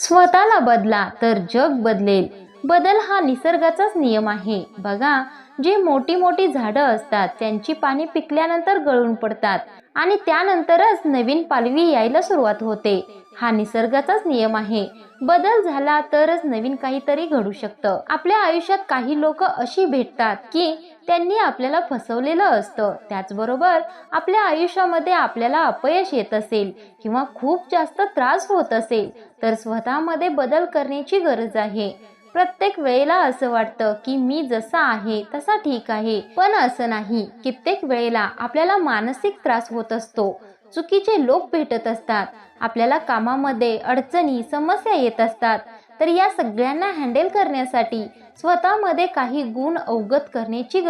स्वतःला बदला तर जग बदलेल. बदल हा निसर्गाचाच नियम आहे. बघा, जी मोठी मोठी झाडं असतात त्यांची पाने पिकल्यानंतर गळून पडतात आणि त्यानंतरच नवीन पालवी यायला सुरुवात होते. हा निसर्गाचाच नियम आहे. बदल झाला तरच नवीन काहीतरी घडू शकतं. आपल्या आयुष्यात काही लोक अशी भेटतात की त्यांनी आपल्याला फसवलेलं असतं. त्याचबरोबर आपल्या आयुष्यामध्ये आपल्याला अपयश येत असेल किंवा खूप जास्त त्रास होत असेल तर स्वतःमध्ये बदल करण्याची गरज आहे. प्रत्येक वेळेला असं वाटतं की मी जसा आहे तसा ठीक आहे, पण असं नाही. कित्येक वेळेला आपल्याला मानसिक त्रास होत असतो, चुकीचे लोक भेटत असतात, आपल्याला कामामध्ये अडचणी समस्या येत असतात. तर या सगळ्यांना हँडल करण्यासाठी स्वतःमध्ये काही गुण अवगत करण्याची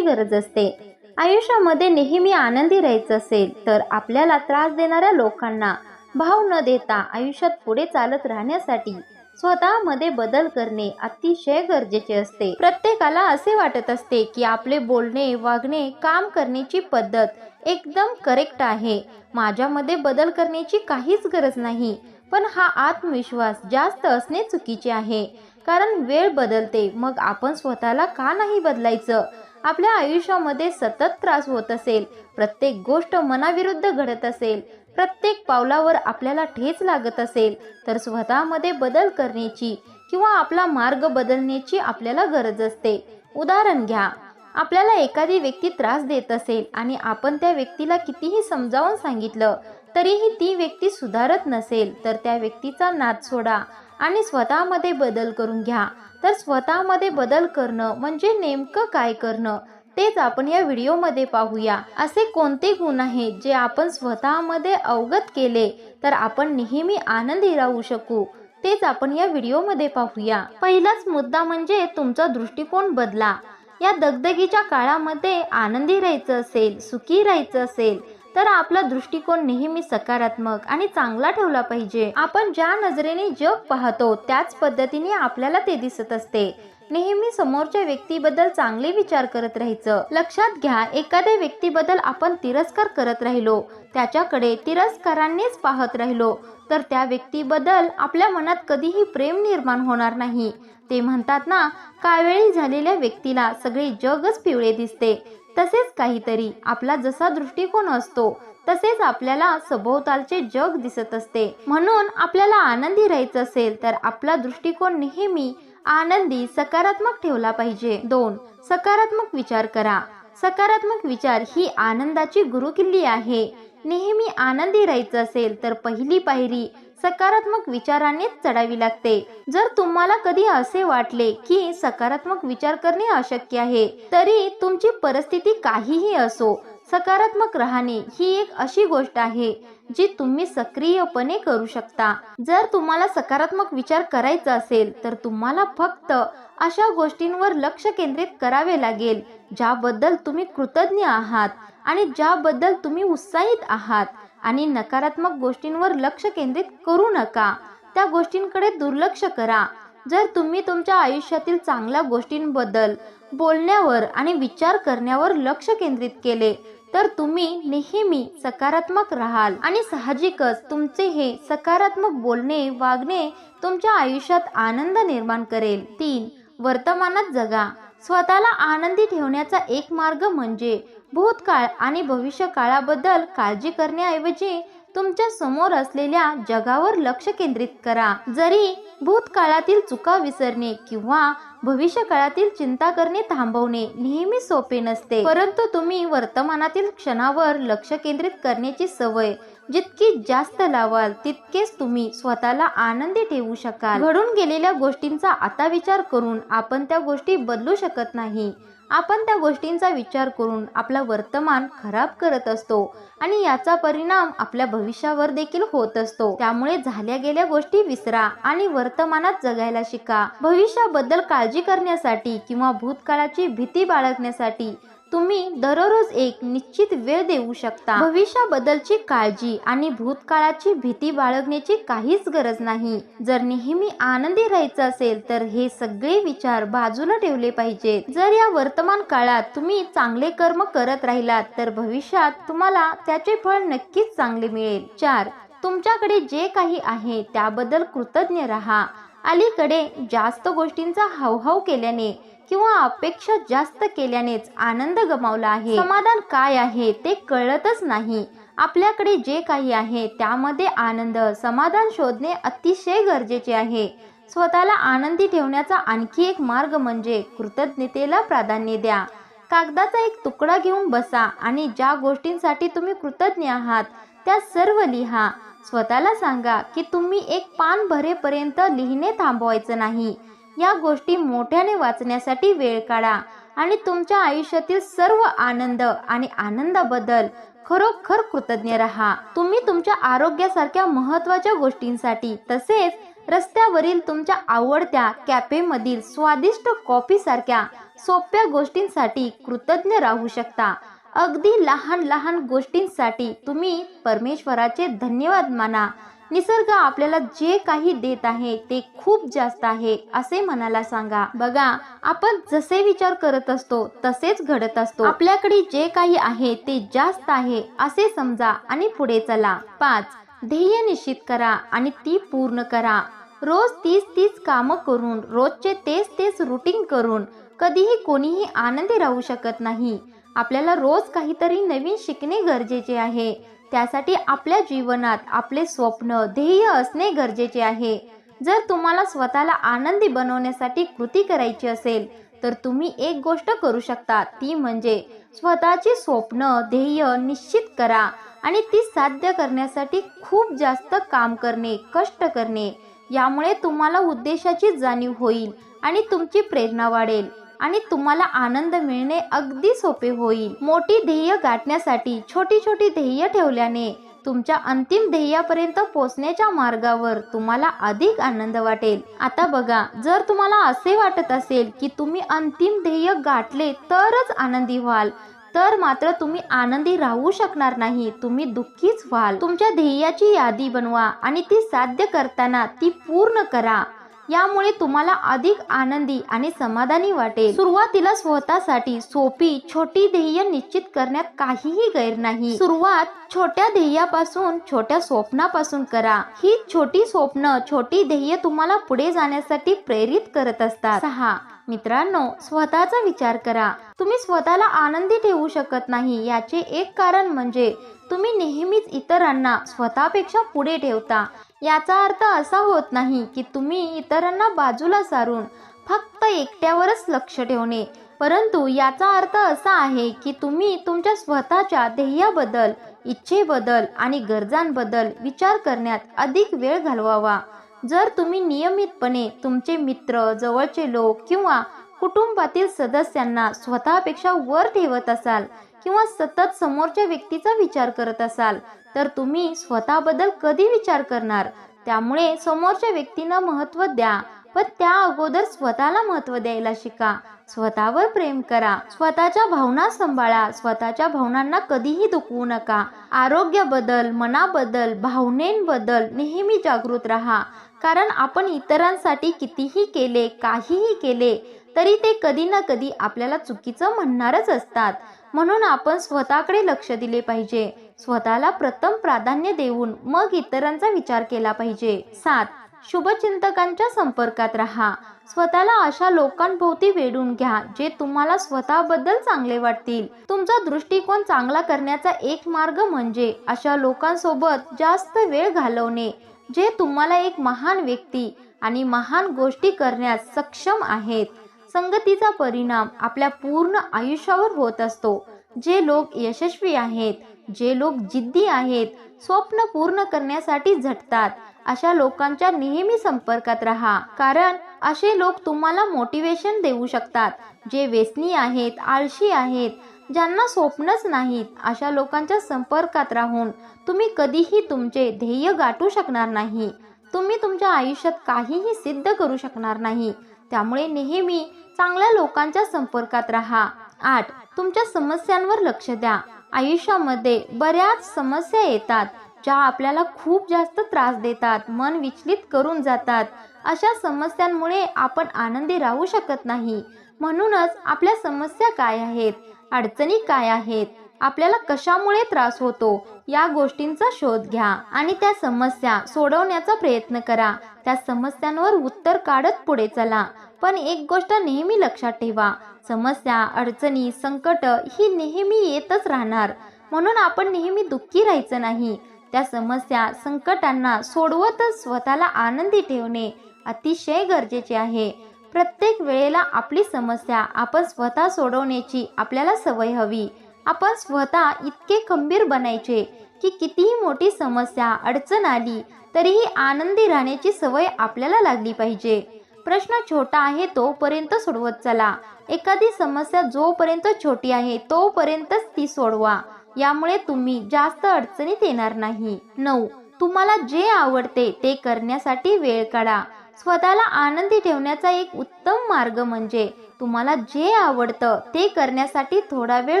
गरज असते. आयुष्यामध्ये नेहमी आनंदी राहायचं असेल तर आपल्याला त्रास देणाऱ्या लोकांना भाव न देता आयुष्यात पुढे चालत राहण्यासाठी स्वतःमध्ये बदल करणे अतिशय गरजेचे असते. प्रत्येकाला असे वाटत असते की आपले बोलणे, वागणे, काम करण्याची पद्धत एकदम करेक्ट आहे, माझ्यामध्ये बदल करण्याची काहीच गरज नाही. पण हा आत्मविश्वास जास्त असणे चुकीचे आहे. कारण वेळ बदलते, मग आपण स्वतःला का नाही बदलायचं? आपल्या आयुष्यामध्ये सतत त्रास होत असेल, प्रत्येक गोष्ट मनाविरुद्ध घडत असेल, प्रत्येक पावलावर आपल्याला ठेच लागत असेल तर स्वतःमध्ये बदल करण्याची किंवा आपला मार्ग बदलण्याची आपल्याला गरज असते. उदाहरण घ्या, आपल्याला एखादी व्यक्ती त्रास देत असेल आणि आपण त्या व्यक्तीला कितीही समजावून सांगितलं तरीही ती व्यक्ती सुधारत नसेल तर त्या व्यक्तीचा नाद सोडा आणि स्वतःमध्ये बदल करून घ्या. तर स्वतःमध्ये बदल करणं म्हणजे नेमकं काय करणं तेच आपण या व्हिडिओमध्ये पाहूया. असे कोणते गुण आहेत जे आपण स्वतःमध्ये अवगत केले तर आपण नेहमी आनंदी राहू शकू, तेच आपण या व्हिडिओमध्ये पाहूया. पहिलाच मुद्दा म्हणजे तुमचा दृष्टिकोन बदला. या दगदगीच्या काळामध्ये आनंदी राहायचं असेल, सुखी राहायचं असेल तर आपला दृष्टिकोन नेहमी सकारात्मक आणि चांगला ठेवला पाहिजे. आपण ज्या नजरेने जग पाहतो त्याच पद्धतीने आपल्याला ते दिसत असते. नेहमी समोरच्या व्यक्तीबद्दल चांगले विचार करत राहायचं. लक्षात घ्या, एखाद्या व्यक्तीबद्दल आपण तिरस्कार करत राहिलो, त्याच्याकडे तिरस्कारानेच पाहत राहिलो तर त्या व्यक्तीबद्दल आपल्या मनात कधीही प्रेम निर्माण होणार नाही. ते म्हणतात ना, कावेळी झालेल्या व्यक्तीला सगळे जगच पिवळे दिसते. तसेच काहीतरी आपला जसा दृष्टिकोन असतो तसेच आपल्याला सभोवतालचे जग दिसत असते. म्हणून आपल्याला आनंदी राहायचं असेल तर आपला दृष्टिकोन नेहमी आनंदी, सकारात्मक ठेवला पाहिजे. 2. सकारात्मक विचार करा. सकारात्मक विचार ही आनंदाची गुरुकिल्ली आहे. नेहमी आनंदी राहायचं असेल तर पहिली पायरी सकारात्मक विचारानेच चढावी लागते. जर तुम्हाला कधी असे वाटले की सकारात्मक विचार करणे अशक्य आहे, तरी तुमची परिस्थिती काहीही असो, सकारात्मक राहणे ही एक अशी गोष्ट आहे जी तुम्ही सक्रियपणे करू शकता. जर तुम्हाला सकारात्मक विचार करायचा असेल तर तुम्हाला फक्त अशा गोष्टींवर लक्ष केंद्रित करावे लागेल ज्याबद्दल तुम्ही कृतज्ञ आहात आणि ज्याबद्दल तुम्ही उत्साहित आहात. आणि नकारात्मक गोष्टींवर लक्ष केंद्रित करू नका, त्या गोष्टींकडे दुर्लक्ष करा. जर तुम्ही तुमच्या आयुष्यातील चांगल्या गोष्टींबद्दल बोलण्यावर आणि विचार करण्यावर लक्ष केंद्रित केले तर तुम्ही नेहमी सकारात्मक राहाल आणि साहजिकच तुमचे हे सकारात्मक बोलणे, वागणे तुमच्या आयुष्यात आनंद निर्माण करेल. 3. वर्तमानात जगा. स्वतःला आनंदी ठेवण्याचा एक मार्ग म्हणजे भूतकाळ आणि भविष्य काळाबद्दल काळजी करण्याऐवजी तुमच्या समोर असलेल्या जगावर लक्ष केंद्रित करा. जरी भूतकाळातील चुका विसरणे किंवा भविष्य काळातील चिंता करणे थांबवणे नेहमी सोपे नसते, परंतु तुम्ही वर्तमानातील क्षणावर लक्ष केंद्रित करण्याची सवय जितकी जास्त लावाल तितकेच तुम्ही स्वतःला आनंदी ठेवू शकाल. घडून गेलेल्या गोष्टींचा आता विचार करून आपण त्या गोष्टी बदलू शकत नाही. आपण त्या गोष्टींचा विचार करून आपला वर्तमान खराब करत असतो आणि याचा परिणाम आपल्या भविष्यावर देखील होत असतो. त्यामुळे झाल्या गेल्या गोष्टी विसरा आणि वर्तमानात जगायला शिका. भविष्याबद्दल काळजी करण्यासाठी किंवा भूतकाळाची भीती बाळगण्यासाठी तुम्ही दररोज एक निश्चित वेळ देऊ शकता. भविष्याबद्दलची काळजी आणि भूतकाळाची भीती बाळगण्याची काहीच गरज नाही. जर नेहमी आनंदी राहायचं असेल तर हे सगळे विचार बाजूला ठेवले पाहिजेत. जर या वर्तमान काळात तुम्ही चांगले कर्म करत राहिलात तर भविष्यात तुम्हाला त्याचे फळ नक्कीच चांगले मिळेल. 4. तुमच्याकडे जे काही आहे त्याबद्दल कृतज्ञ राहा. अलीकडे जास्त गोष्टींचा हावभाव केल्याने किंवा अपेक्षा जास्त केल्यानेच आनंद गमावला आहे. समाधान काय आहे ते कळतच नाही. आपल्याकडे जे काही आहे त्यामध्ये आनंद, समाधान शोधणे अतिशय गरजेचे आहे. स्वतःला आनंदी ठेवण्याचा आणखी एक मार्ग म्हणजे कृतज्ञतेला प्राधान्य द्या. कागदाचा एक तुकडा घेऊन बसा आणि ज्या गोष्टींसाठी तुम्ही कृतज्ञ आहात त्या सर्व लिहा. स्वतःला सांगा की तुम्ही एक पान भरेपर्यंत लिहिणे थांबवायचं नाही. या गोष्टी मोठ्याने वाचण्यासाठी वेळ काढा आणि तुमच्या आयुष्यातील सर्व आनंद आणि आनंदाबद्दल खरोखर कृतज्ञ राहा. तुम्ही तुमच्या आरोग्यासारख्या महत्त्वाच्या गोष्टींसाठी तसेच रस्त्यावरील तुमच्या आवडत्या कॅफेमधील स्वादिष्ट कॉफीसारख्या सोप्या गोष्टींसाठी कृतज्ञ राहू शकता. अगदी लहान लहान गोष्टींसाठी तुम्ही परमेश्वराचे धन्यवाद माना. निसर्ग आपल्याला जे काही देत आहे ते खूप जास्त आहे असे मनाला सांगा. बघा, आपण जसे विचार करत असतो तसेच घडत असतो. आपल्याकडे जे काही आहे ते जास्त आहे असे समजा आणि पुढे चला. 5. ध्येय निश्चित करा आणि ती पूर्ण करा. रोज तीच कामं करून, रोजचे तेच रुटीन करून कधीही कोणीही आनंदी राहू शकत नाही. आपल्याला रोज काहीतरी नवीन शिकणे गरजेचे आहे. त्यासाठी आपल्या जीवनात आपले स्वप्न, ध्येय असणे गरजेचे आहे. जर तुम्हाला स्वतःला आनंदी बनवण्यासाठी कृती करायची असेल तर तुम्ही एक गोष्ट करू शकता, ती म्हणजे स्वतःची स्वप्न, ध्येय निश्चित करा आणि ती साध्य करण्यासाठी खूप जास्त काम करणे, कष्ट करणे. यामुळे तुम्हाला उद्देशाची जाणीव होईल आणि तुमची प्रेरणा वाढेल आणि तुम्हाला आनंद मिळणे अगदी सोपे होईल. मोठी ध्येय गाठण्यासाठी छोटी छोटी ध्येय ठेवल्याने तुमच्या अंतिम ध्येयापर्यंत पोहोचण्याच्या मार्गावर तुम्हाला अधिक आनंद वाटेल. आता बघा, जर तुम्हाला असे वाटत असेल की तुम्ही अंतिम ध्येय गाठले तरच आनंदी व्हाल तर मात्र तुम्ही आनंदी राहू शकणार नाही, तुम्ही दुःखीच व्हाल. तुमच्या ध्येयाची यादी बनवा आणि ती साध्य करताना ती पूर्ण करा. यामुळे तुम्हाला अधिक आनंदी आणि समाधानी वाटेल. सुरुवातीला स्वतःसाठी सोपी छोटी ध्येय निश्चित करण्यात काहीही गैर नाही. सुरुवात छोट्या ध्येयापासून, छोट्या स्वप्नापासून करा. ही छोटी स्वप्न, छोटी ध्येय तुम्हाला पुढे जाण्यासाठी प्रेरित करत असतात. 6. मित्रांनो, स्वतःचा विचार करा. तुम्ही स्वतःला आनंदी ठेवू शकत नाही याचे एक कारण म्हणजे तुम्ही नेहमीच इतरांना स्वतःपेक्षा पुढे ठेवता. याचा अर्थ असा होत नाही की तुम्ही इतरांना बाजूला सारून फक्त एकट्यावरच लक्ष ठेवणे, परंतु याचा अर्थ असा आहे की तुम्ही तुमच्या स्वतःच्या ध्येयाबद्दल, इच्छेबद्दल आणि गरजांबद्दल विचार करण्यात अधिक वेळ घालवावा. जर तुम्ही नियमितपणे तुमचे मित्र, जवळचे लोक किंवा कुटुंबातील सदस्यांना स्वतःपेक्षा वर ठेवत असाल किंवा सतत समोरच्या व्यक्तीचा विचार करत असाल तर तुम्ही स्वतःबद्दल कधी विचार करणार? त्यामुळे समोरच्या व्यक्तींना महत्त्व द्या, पण त्या अगोदर स्वतःला महत्त्व द्यायला शिका. स्वतःवर प्रेम करा, स्वतःच्या भावना सांभाळा, स्वतःच्या भावनांना कधीही दुखवू नका. आरोग्याबद्दल, मनाबद्दल, भावनेंबद्दल नेहमी जागृत राहा, कारण आपण इतरांसाठी कितीही केले, काहीही केले तरी ते कधी ना कधी आपल्याला चुकीचं म्हणणारच असतात. म्हणून आपण स्वतःकडे लक्ष दिले पाहिजे. स्वतःला प्रथम प्राधान्य देऊन मग इतरांचा विचार केला पाहिजे. 7. शुभचिंतकांच्या संपर्कात राहा. स्वतःला अशा लोकांभोवती वेढून घ्या जे तुम्हाला स्वतःबद्दल चांगले वाटतील. तुमचा दृष्टिकोन चांगला करण्याचा एक मार्ग म्हणजे अशा लोकांसोबत जास्त वेळ घालवणे जे तुम्हाला एक महान व्यक्ती आणि महान गोष्टी करण्यास सक्षम आहेत. संगतीचा परिणाम आपल्या पूर्ण आयुष्यावर होत असतो. जे लोक यशस्वी आहेत, जे लोक जिद्दी आहेत, स्वप्न पूर्ण करण्यासाठी झटतात, अशा लोकांच्या नेहमी संपर्कात राहा, कारण असे लोक तुम्हाला मोटिवेशन देऊ शकतात. जे व्यसनी आहेत, आळशी आहेत, ज्यांना स्वप्नच नाहीत, अशा लोकांच्या संपर्कात राहून तुम्ही कधीही तुमचे ध्येय गाठू शकणार नाही. तुम्ही तुमच्या आयुष्यात काहीही सिद्ध करू शकणार नाही. त्यामुळे नेहमी चांगल्या लोकांच्या संपर्कात राहा. 8. तुमच्या समस्यांवर लक्ष द्या. आयुष्यामध्ये बऱ्याच समस्या येतात ज्या आपल्याला खूप जास्त त्रास देतात, मन विचलित करून जातात. अशा समस्यांमुळे आपण आनंदी राहू शकत नाही. म्हणूनच आपल्या समस्या काय आहेत, अडचणी काय आहेत, आपल्याला कशामुळे त्रास होतो या गोष्टींचा शोध घ्या आणि त्या समस्या सोडवण्याचा प्रयत्न करा. त्या समस्यांवर उत्तर काढत पुढे चला. पण एक गोष्ट नेहमी लक्षात ठेवा, समस्या, अडचणी, संकट ही नेहमी येतच राहणार. म्हणून आपण नेहमी दुःखी राहायचं नाही. त्या समस्या, संकटांना सोडवतच स्वतःला आनंदी ठेवणे अतिशय गरजेचे आहे. प्रत्येक वेळेला आपली समस्या आपण स्वतः सोडवण्याची आपल्याला सवय हवी. आपण स्वतः इतके खंबीर बनायचे की कितीही मोठी समस्या, अडचण आली तरीही आनंदी राहण्याची सवय आपल्याला लागली पाहिजे. प्रश्न छोटा आहे तोपर्यंत सोडवत चला. एखादी समस्या जोपर्यंत छोटी आहे तोपर्यंतच ती सोडवा. यामुळे तुम्ही जास्त अडचणीत येणार नाही. 9. तुम्हाला जे आवडते ते करण्यासाठी वेळ काढा. स्वतःला आनंदी ठेवण्याचा एक उत्तम मार्ग म्हणजे तुम्हाला जे आवडतं ते करण्यासाठी थोडा वेळ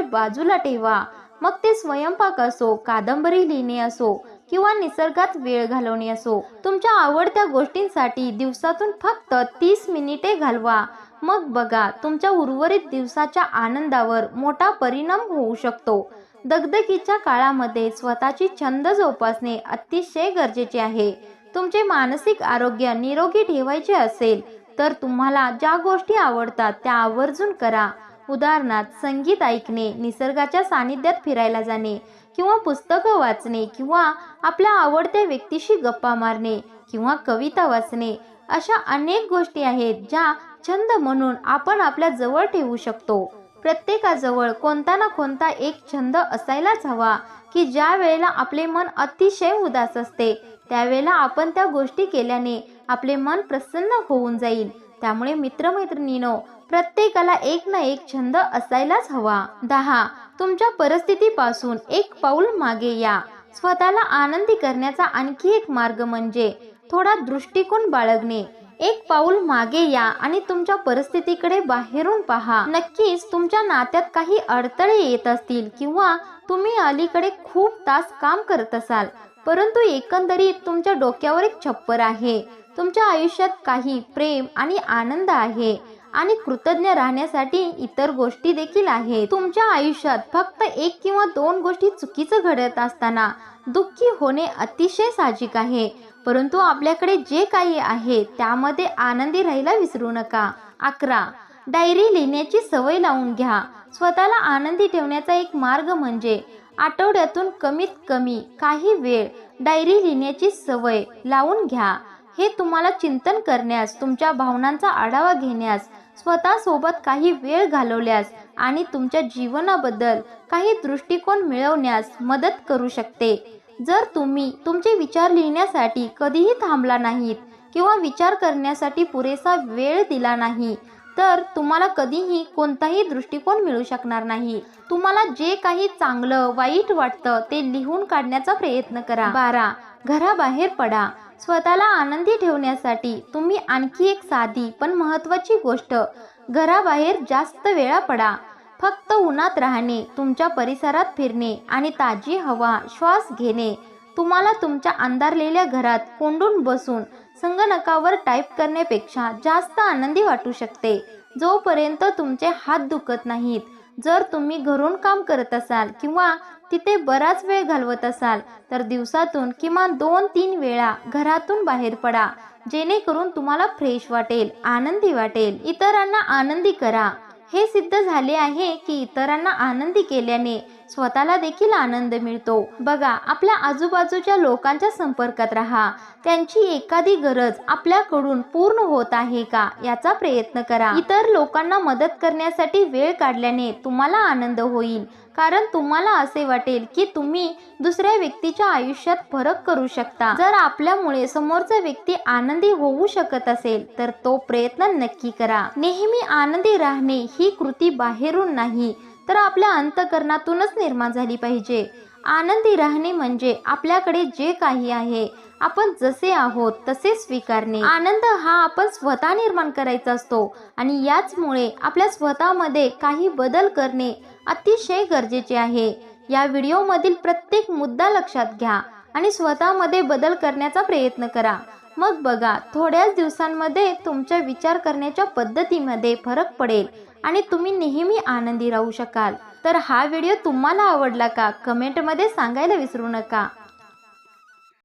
बाजूला ठेवा. मग ते स्वयंपाक असो, कादंबरी लिहिणे असो किंवा निसर्गात वेळ घालवणे असो. तुमच्या आवडत्या गोष्टींसाठी दिवसातून फक्त 30 मिनिटे घालवा. मग बघा, तुमच्या उर्वरित दिवसाच्या आनंदावर मोठा परिणाम होऊ शकतो. दगदगीच्या काळामध्ये स्वतःची छंद जोपासणे अतिशय गरजेचे आहे. तुमचे मानसिक आरोग्य निरोगी ठेवायचे असेल तर तुम्हाला ज्या गोष्टी आवडतात त्या आवर्जून करा. उदाहरणार्थ, संगीत ऐकणे, निसर्गाच्या सानिध्यात फिरायला जाणे किंवा पुस्तकं वाचणे किंवा आपल्या आवडत्या व्यक्तीशी गप्पा मारणे किंवा कविता वाचणे. अशा अनेक गोष्टी आहेत ज्या छंद म्हणून आपण आपल्या जवळ ठेवू शकतो. प्रत्येकाजवळ कोणता ना कोणता एक छंद असायलाच हवा की ज्या वेळेला आपले मन अतिशय उदास असते त्यावेळेला आपण त्या गोष्टी केल्याने आपले मन प्रसन्न होऊन जाईल. त्यामुळे मित्रमैत्रिणींनो, प्रत्येकाला एक ना एक छंद असायलाच हवा. 10. तुमच्या परिस्थितीपासून एक पाऊल मागे या. स्वतःला आनंदी करण्याचा आणखी एक मार्ग म्हणजे थोडा दृष्टिकोन बाळगणे. एक पाऊल मागे या आणि तुमच्या परिस्थितीकडे बाहेरून पहा. नक्कीच तुमच्या नात्यात काही अडथळे येत असतील किंवा तुम्ही अलीकडे खूप तास काम करत असाल, परंतु एकंदरीत तुमच्या डोक्यावर एक छप्पर आहे. तुमच्या आयुष्यात काही प्रेम आणि आनंद आहे आणि कृतज्ञ राहण्यासाठी इतर गोष्टी देखील आहेत. तुमच्या आयुष्यात फक्त एक किंवा दोन गोष्टी चुकीचं घडत असताना दुःखी होणे अतिशय साहजिक आहे. परंतु आपल्याकडे जे काही आहे त्यामध्ये आनंदी राहायला विसरू नका. 11. डायरी लिहिण्याची सवय लावून घ्या. स्वतःला आनंदी ठेवण्याचा एक मार्ग म्हणजे आठवड्यातून कमीत कमी काही वेळ डायरी लिहिण्याची सवय लावून घ्या. हे तुम्हाला चिंतन करण्यास, तुमच्या भावनांचा आढावा घेण्यास, स्वतःसोबत काही वेळ घालवल्यास आणि तुमच्या जीवनाबद्दल काही दृष्टिकोन मिळवण्यास मदत करू शकते. जर तुम्ही तुमचे विचार लिहिण्यासाठी कधीही थांबला नाहीत किंवा विचार करण्यासाठी पुरेसा वेळ दिला नाही तर तुम्हाला कधीही कोणताही दृष्टिकोन मिळू शकणार नाही. तुम्हाला जे काही चांगलं वाईट वाटतं ते लिहून काढण्याचा प्रयत्न करा. 12. घराबाहेर पडा. स्वतःला आनंदी ठेवण्यासाठी तुम्ही आणखी एक साधी पण महत्त्वाची गोष्ट, घराबाहेर जास्त वेळा पडा. फक्त उन्हात राहणे, तुमच्या परिसरात फिरणे आणि ताजी हवा श्वास घेणे तुम्हाला तुमच्या अंधारलेल्या घरात कोंडून बसून संगणकावर टाईप करण्यापेक्षा जास्त आनंदी वाटू शकते. जोपर्यंत तुमचे हात दुखत नाहीत. जर तुम्ही घरून काम करत असाल किंवा तिथे बराच वेळ घालवत असाल तर दिवसातून किमान 2-3 वेळा घरातून बाहेर पडा, जेणेकरून तुम्हाला फ्रेश वाटेल, आनंदी वाटेल. इतरांना आनंदी करा. हे सिद्ध झाले आहे की इतरांना आनंदी केल्याने स्वतःला देखील आनंद मिळतो. बघा, आपल्या आजूबाजूच्या लोकांच्या संपर्कात राहा. त्यांची एखादी गरज आपल्याकडून पूर्ण होत आहे का याचा प्रयत्न करा. इतर लोकांना मदत करण्यासाठी वेळ काढल्याने तुम्हाला आनंद होईल, कारण तुम्हाला असे वाटेल की तुम्ही दुसऱ्या व्यक्तीच्या आयुष्यात फरक करू शकता. जर आपल्यामुळे समोरचा व्यक्ती आनंदी होऊ शकत असेल तर तो प्रयत्न नक्की करा. नेहमी आनंदी राहणे ही कृती बाहेरून नाही तर आपल्या अंतःकरणातूनच निर्माण झाली पाहिजे. आनंदी राहणे म्हणजे आपल्याकडे जे काही आहे आपण जसे आहोत तसे स्वीकारणे. आनंद हा आपण स्वतः निर्माण करायचा असतो आणि याचमुळे आपल्या स्वतःमध्ये काही बदल करणे अतिशय गरजेचे आहे. या व्हिडिओमधील प्रत्येक मुद्दा लक्षात घ्या आणि स्वतःमध्ये बदल करण्याचा प्रयत्न करा. मग बघा, थोड्याच दिवसांमध्ये तुमच्या विचार करण्याच्या पद्धतीमध्ये फरक पडेल आणि तुम्ही नेहमी आनंदी राहू शकाल. तर हा व्हिडिओ तुम्हाला आवडला का? कमेंटमध्ये सांगायला विसरू नका.